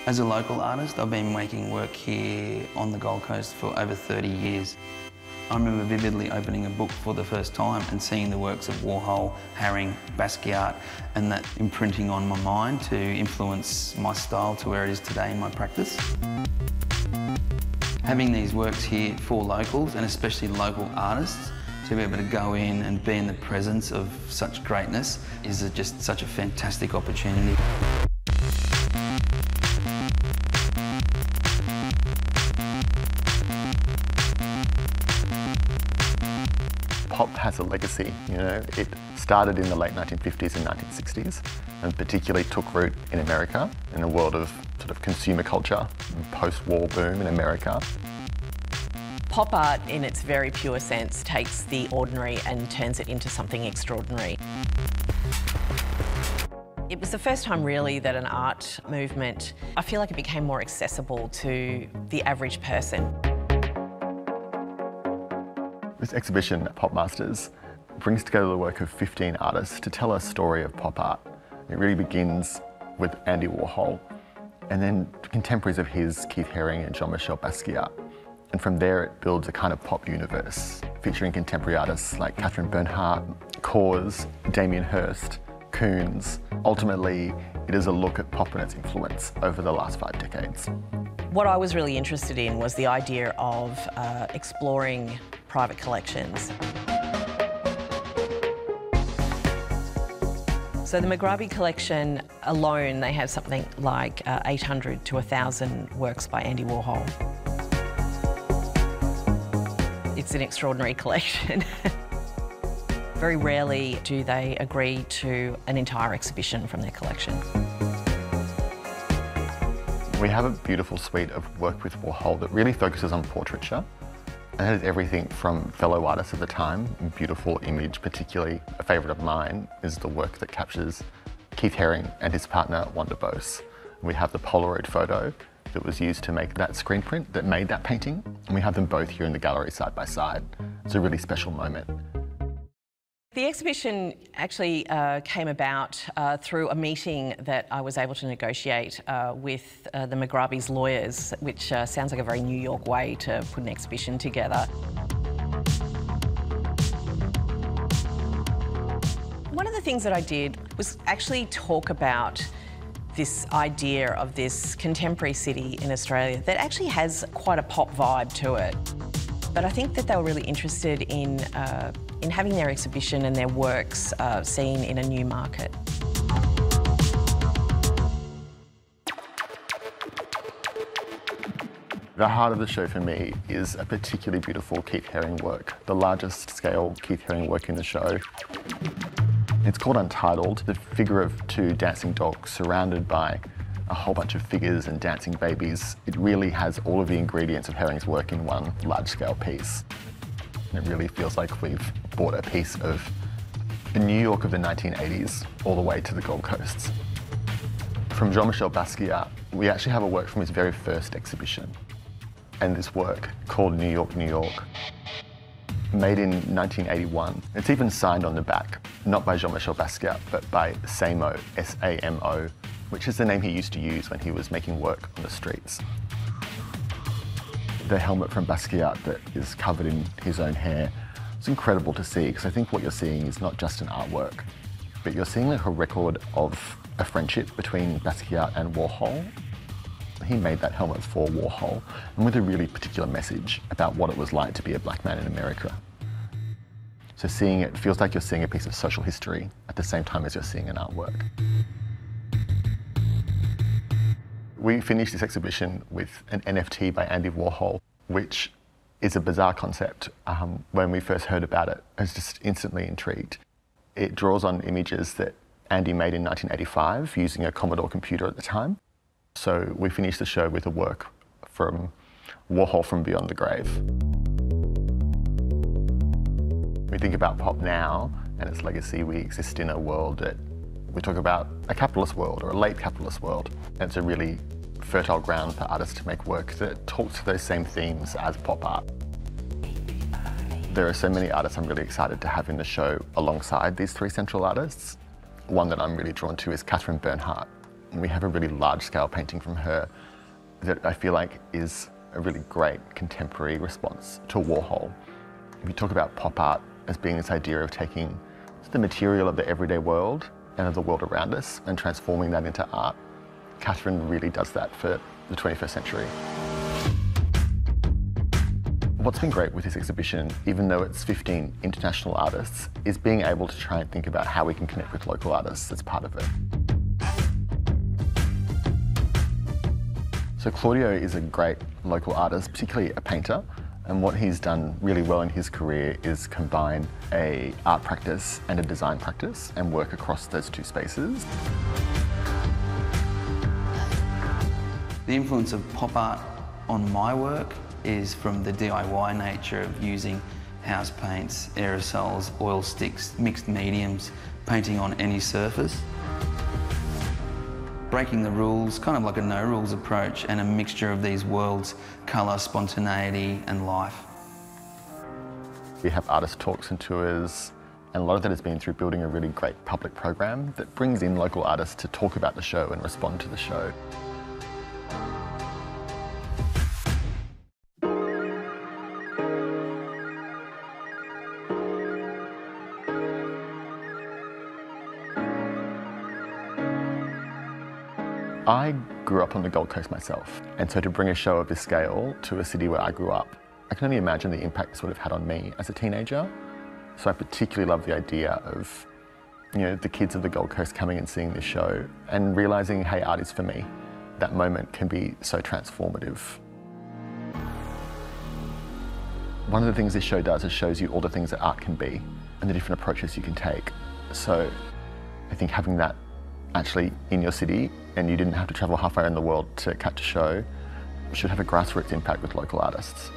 As a local artist, I've been making work here on the Gold Coast for over 30 years. I remember vividly opening a book for the first time and seeing the works of Warhol, Haring, Basquiat, and that imprinting on my mind to influence my style to where it is today in my practice. Having these works here for locals, and especially local artists, to be able to go in and be in the presence of such greatness is just such a fantastic opportunity. Pop has a legacy, you know. It started in the late 1950s and 1960s and particularly took root in America, in a world of sort of consumer culture, post-war boom in America. Pop art, in its very pure sense, takes the ordinary and turns it into something extraordinary. It was the first time really that an art movement, I feel like it became more accessible to the average person. This exhibition, Pop Masters, brings together the work of 15 artists to tell a story of pop art. It really begins with Andy Warhol, and then contemporaries of his, Keith Haring and Jean-Michel Basquiat. And from there it builds a kind of pop universe, featuring contemporary artists like Catherine Bernhardt, Kaws, Damien Hirst, Koons. Ultimately, it is a look at pop and its influence over the last 5 decades. What I was really interested in was the idea of exploring private collections. So the Mugrabi collection alone, they have something like 800 to 1,000 works by Andy Warhol. It's an extraordinary collection. Very rarely do they agree to an entire exhibition from their collection. We have a beautiful suite of work with Warhol that really focuses on portraiture. And that is everything from fellow artists of the time, beautiful image, particularly a favourite of mine is the work that captures Keith Haring and his partner Wanda Bose. We have the Polaroid photo that was used to make that screen print that made that painting, and we have them both here in the gallery side by side. It's a really special moment. The exhibition actually came about through a meeting that I was able to negotiate with the Mugrabi's lawyers, which sounds like a very New York way to put an exhibition together. One of the things that I did was actually talk about this idea of this contemporary city in Australia that actually has quite a pop vibe to it. But I think that they were really interested in having their exhibition and their works seen in a new market. The heart of the show for me is a particularly beautiful Keith Haring work, the largest scale Keith Haring work in the show. It's called Untitled, the figure of 2 dancing dogs surrounded by a whole bunch of figures and dancing babies. It really has all of the ingredients of Haring's work in one large-scale piece. And it really feels like we've bought a piece of the New York of the 1980s all the way to the Gold Coasts. From Jean-Michel Basquiat, we actually have a work from his very first exhibition. And this work, called New York, New York, made in 1981. It's even signed on the back, not by Jean-Michel Basquiat, but by Samo, S-A-M-O, which is the name he used to use when he was making work on the streets. The helmet from Basquiat that is covered in his own hair, it's incredible to see, because I think what you're seeing is not just an artwork, but you're seeing like a record of a friendship between Basquiat and Warhol. He made that helmet for Warhol, and with a really particular message about what it was like to be a black man in America. So seeing it feels like you're seeing a piece of social history at the same time as you're seeing an artwork. We finished this exhibition with an NFT by Andy Warhol, which is a bizarre concept. When we first heard about it, I was just instantly intrigued. It draws on images that Andy made in 1985 using a Commodore computer at the time. So we finished the show with a work from Warhol from Beyond the Grave. We think about pop now and its legacy. We exist in a world that we talk about a capitalist world or a late capitalist world. And it's a really fertile ground for artists to make work that talks to those same themes as pop art. There are so many artists I'm really excited to have in the show alongside these 3 central artists. One that I'm really drawn to is Catherine Bernhardt. We have a really large-scale painting from her that I feel like is a really great contemporary response to Warhol. If you talk about pop art as being this idea of taking the material of the everyday world and of the world around us and transforming that into art, Catherine really does that for the 21st century. What's been great with this exhibition, even though it's 15 international artists, is being able to try and think about how we can connect with local artists as part of it. So Claudio is a great local artist, particularly a painter, and what he's done really well in his career is combine an art practice and a design practice and work across those two spaces. The influence of pop art on my work is from the DIY nature of using house paints, aerosols, oil sticks, mixed mediums, painting on any surface. Breaking the rules, kind of like a no-rules approach, and a mixture of these worlds, colour, spontaneity and life. We have artist talks and tours, and a lot of that has been through building a really great public program that brings in local artists to talk about the show and respond to the show. I grew up on the Gold Coast myself, and so to bring a show of this scale to a city where I grew up, I can only imagine the impact this would have had on me as a teenager. So I particularly love the idea of, the kids of the Gold Coast coming and seeing this show and realising, hey, art is for me. That moment can be so transformative. One of the things this show does is shows you all the things that art can be and the different approaches you can take. So I think having that actually in your city, and you didn't have to travel halfway around the world to catch a show, should have a grassroots impact with local artists.